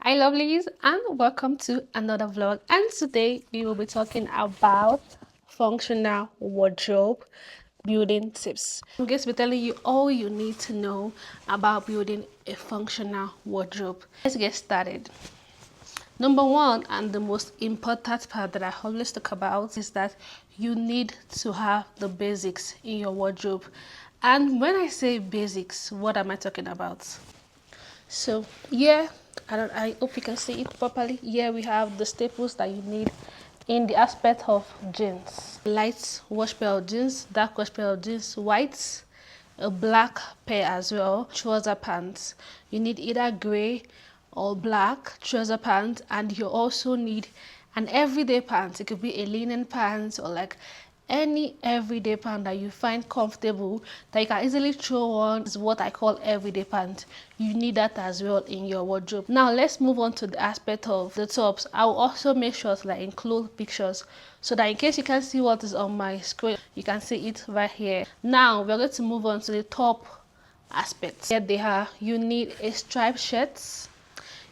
Hi lovelies, and welcome to another vlog, and today we will be talking about functional wardrobe building tips. I'm going to be telling you all you need to know about building a functional wardrobe. Let's get started. Number one, and the most important part that I always talk about, is that you need to have the basics in your wardrobe. And when I say basics, what am I talking about? So yeah, I hope you can see it properly. Here we have the staples that you need in the aspect of jeans. Light wash pair of jeans, dark wash pair of jeans, white, a black pair as well, trouser pants. You need either gray or black trouser pants, and you also need an everyday pants. It could be a linen pants or like any everyday pant that you find comfortable that you can easily throw on is what I call everyday pant. You need that as well in your wardrobe. Now let's move on to the aspect of the tops. I will also make sure to include pictures so that in case you can't see what is on my screen, you can see it right here. Now we're going to move on to the top aspects. Here they are. You need a striped shirt.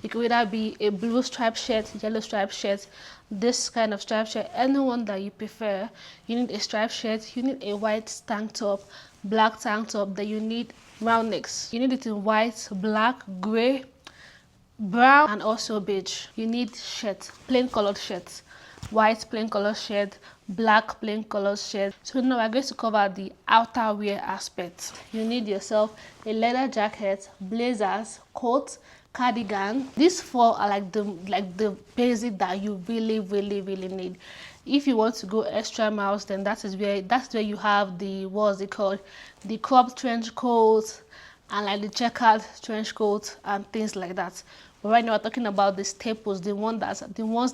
It could either be a blue striped shirt, yellow striped shirt, this kind of striped shirt, anyone that you prefer. You need a striped shirt, you need a white tank top, black tank top, then you need round necks. You need it in white, black, gray, brown, and also beige. You need shirts, plain colored shirts, white plain colored shirt, black plain colored shirt. So now we're going to cover the outerwear aspect. You need yourself a leather jacket, blazers, coat, cardigan. These four are like the basic that you really need. If you want to go extra miles, then that's where you have the, what's it called, the cropped trench coat and like the checkered trench coat and things like that. But right now we're talking about the staples, the ones that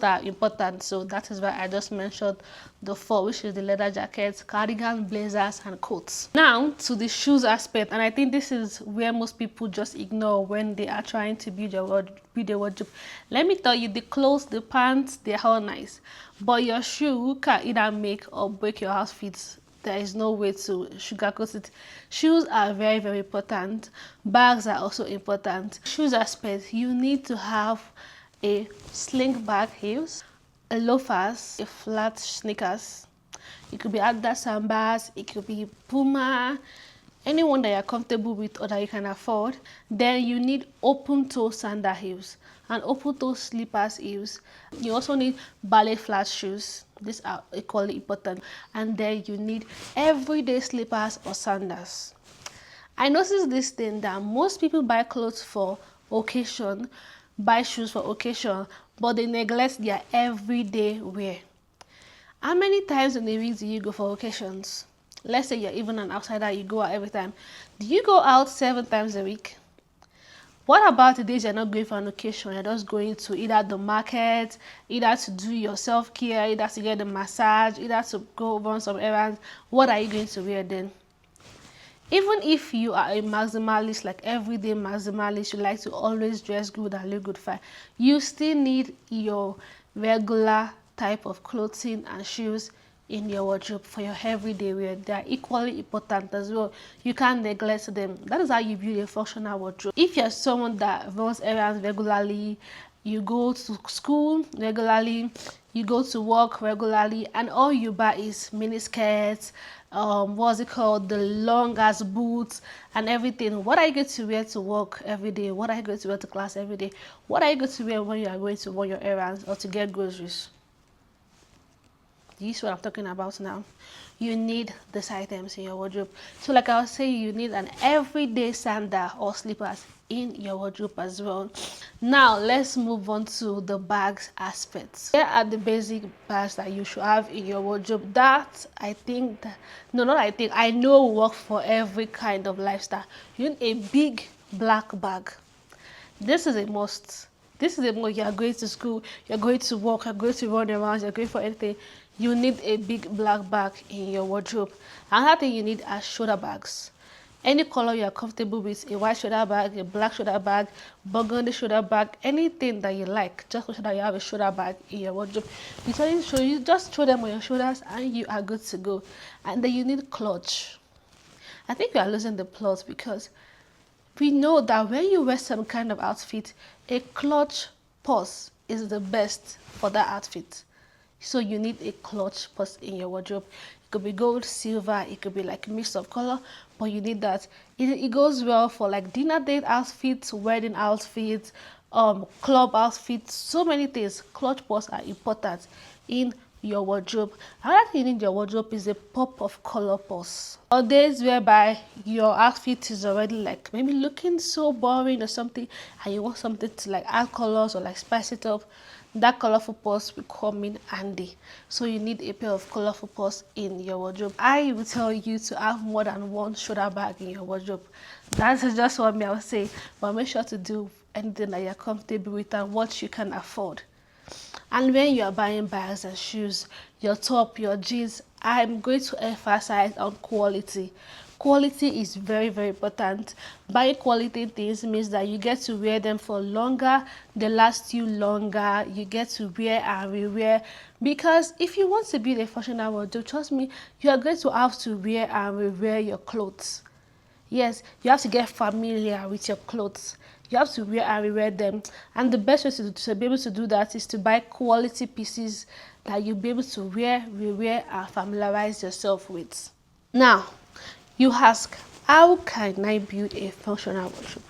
are important. So that is why I just mentioned the four, which is the leather jackets, cardigan, blazers, and coats. Now to the shoes aspect, and I think this is where most people just ignore when they are trying to build your wardrobe. Let me tell you, the clothes, the pants, they're all nice, but your shoe can either make or break your outfit. There is no way to sugarcoat it. Shoes are very important. Bags are also important. Shoes aspect, you need to have a sling bag heels, a loafers, a flat sneakers. It could be Adidas Sambas, it could be Puma, anyone that you're comfortable with or that you can afford. Then you need open toe sandal heels and open toe slippers heels. You also need ballet flat shoes. These are equally important. And then you need everyday slippers or sandals. I noticed this thing that most people buy clothes for occasion, buy shoes for occasion, but they neglect their everyday wear. How many times in a week do you go for occasions? Let's say you're even an outsider, you go out every time. Do you go out 7 times a week? What about the days you're not going for an occasion? You're just going to either the market, either to do your self-care, either to get the massage, either to go run some errands. What are you going to wear then? Even if you are a maximalist, like everyday maximalist, you like to always dress good and look good fine, you still need your regular type of clothing and shoes in your wardrobe for your everyday wear. They are equally important as well. You can't neglect them. That is how you build a functional wardrobe. If you're someone that runs errands regularly, you go to school regularly, you go to work regularly, and all you buy is mini skirts, what's it called, the long ass boots and everything. What are you going to wear to work every day? What are you going to wear to class every day? What are you going to wear when you are going to run your errands or to get groceries? This is what I'm talking about now. You need these items in your wardrobe. So like I was saying, you need an everyday sandal or slippers in your wardrobe as well. Now let's move on to the bags aspects. Here are the basic bags that you should have in your wardrobe that I think that, no, not I think, I know work for every kind of lifestyle. You need a big black bag. This is a must. This is a must. You are going to school, you're going to work, you're going to run around, you're going for anything. You need a big black bag in your wardrobe. Another thing you need are shoulder bags. Any color you are comfortable with, a white shoulder bag, a black shoulder bag, burgundy shoulder bag, anything that you like, just make sure that you have a shoulder bag in your wardrobe. You just throw them on your shoulders and you are good to go. And then you need clutch. I think we are losing the plot because we know that when you wear some kind of outfit, a clutch purse is the best for that outfit. So you need a clutch purse in your wardrobe. It could be gold, silver, it could be like a mix of color, but you need that. It goes well for like dinner date outfits, wedding outfits, club outfits, so many things. Clutch purse are important in your wardrobe. Another thing in your wardrobe is a pop of color purse. Or days whereby your outfit is already like maybe looking so boring or something, and you want something to like add colors or like spice it up, that colorful purse will come in handy. So you need a pair of colorful purse in your wardrobe. I will tell you to have more than one shoulder bag in your wardrobe. That's just what I would say, but make sure to do anything that you're comfortable with and what you can afford. And when you are buying bags and shoes, your top, your jeans, I'm going to emphasize on quality. Quality is very, very important. Buying quality things means that you get to wear them for longer, they last you longer, you get to wear and rewear. Because if you want to build a functional wardrobe, trust me, you are going to have to wear and rewear your clothes. Yes, you have to get familiar with your clothes. You have to wear and rewear them. And the best way to be able to do that is to buy quality pieces that you'll be able to wear, rewear, and familiarize yourself with. Now, you ask, how can I build a functional wardrobe?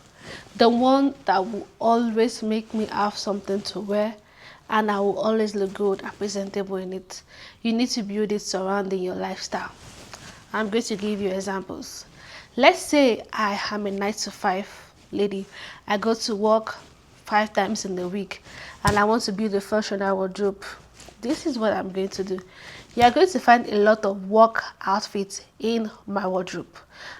The one that will always make me have something to wear and I will always look good and presentable in it. You need to build it surrounding your lifestyle. I'm going to give you examples. Let's say I am a 9 to 5 lady. I go to work 5 times in the week and I want to build a functional wardrobe. This is what I'm going to do. You are going to find a lot of work outfits in my wardrobe.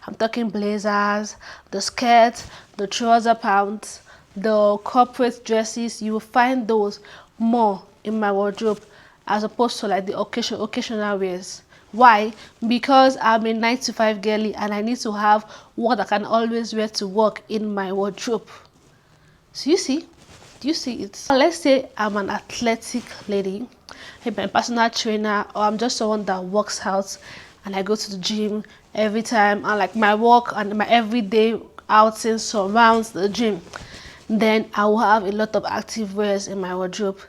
I'm talking blazers, the skirt, the trouser pants, the corporate dresses. You will find those more in my wardrobe as opposed to like the occasional wears. Why? Because I'm a 9 to 5 girly and I need to have what I can always wear to work in my wardrobe. So you see, do you see it? Let's say I'm an athletic lady, maybe I'm a personal trainer, or I'm just someone that works out and I go to the gym every time and like my work and my everyday outing surrounds the gym. Then I will have a lot of active wears in my wardrobe.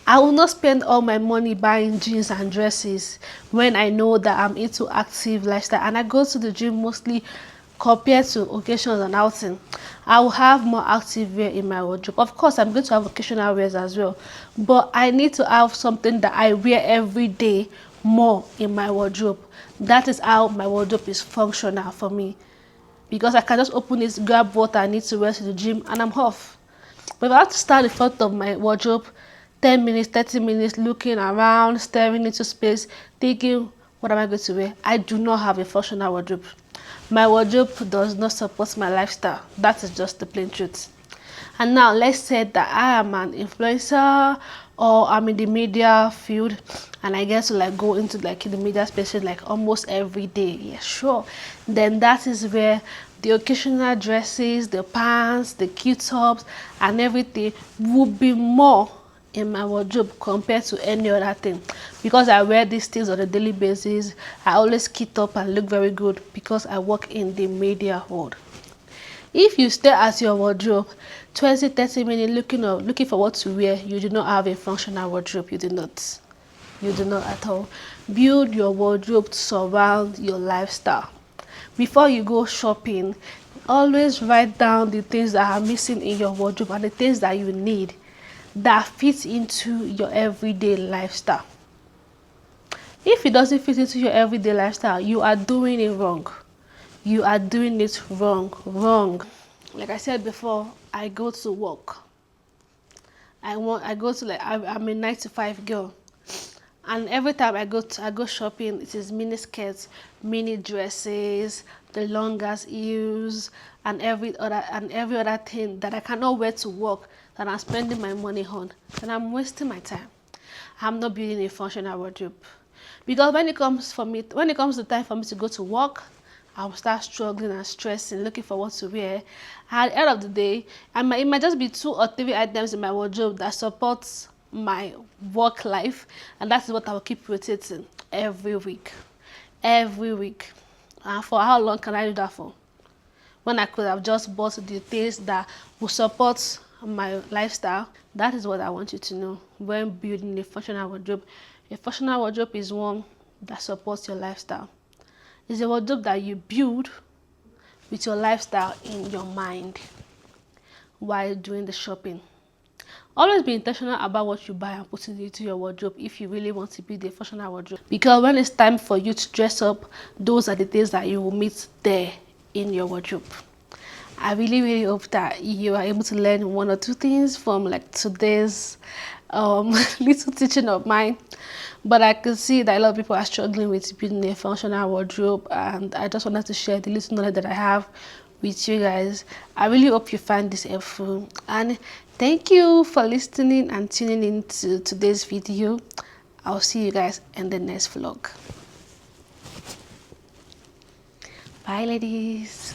I will not spend all my money buying jeans and dresses when I know that I'm into active lifestyle and I go to the gym mostly compared to occasions and outing. I will have more active wear in my wardrobe. Of course, I'm going to have occasional wears as well, but I need to have something that I wear every day more in my wardrobe. That is how my wardrobe is functional for me, because I can just open it, grab what I need to wear to the gym, and I'm off. But if I have to stand in front of my wardrobe 10 minutes, 30 minutes, looking around, staring into space, thinking, what am I going to wear? I do not have a functional wardrobe. My wardrobe does not support my lifestyle. That is just the plain truth. And now let's say that I am an influencer or I'm in the media field and I get to like go into like the media space like almost every day. Yeah, sure. Then that is where the occasional dresses, the pants, the cute tops and everything will be more in my wardrobe compared to any other thing, because I wear these things on a daily basis. I always kit up and look very good because I work in the media world. If you stay at your wardrobe 20-30 minutes looking for what to wear, you do not have a functional wardrobe. You do not. You do not at all. Build your wardrobe to surround your lifestyle. Before you go shopping, always write down the things that are missing in your wardrobe and the things that you need that fit into your everyday lifestyle. If it doesn't fit into your everyday lifestyle, you are doing it wrong. You are doing it wrong. Like I said before, I go to work. I go to like I'm a 9 to 5 girl. And every time I go shopping, it is mini skirts, mini dresses, the longest heels, and every other thing that I cannot wear to work that I'm spending my money on, and I'm wasting my time. I'm not building a functional wardrobe. Because when it comes to time for me to go to work, I will start struggling and stressing, looking for what to wear. At the end of the day, it might just be 2 or 3 items in my wardrobe that supports my work life, and that is what I will keep rotating every week. And for how long can I do that for? When I could have just bought the things that will support my lifestyle. That is what I want you to know when building a functional wardrobe. A functional wardrobe is one that supports your lifestyle. It's a wardrobe that you build with your lifestyle in your mind while doing the shopping. Always be intentional about what you buy and put it into your wardrobe if you really want to build a functional wardrobe. Because when it's time for you to dress up, those are the things that you will meet there in your wardrobe. I really hope that you are able to learn one or two things from like today's little teaching of mine. But I can see that a lot of people are struggling with building a functional wardrobe, and I just wanted to share the little knowledge that I have with you guys. I really hope you find this helpful, and thank you for listening and tuning in to today's video. I'll see you guys in the next vlog. Bye, ladies.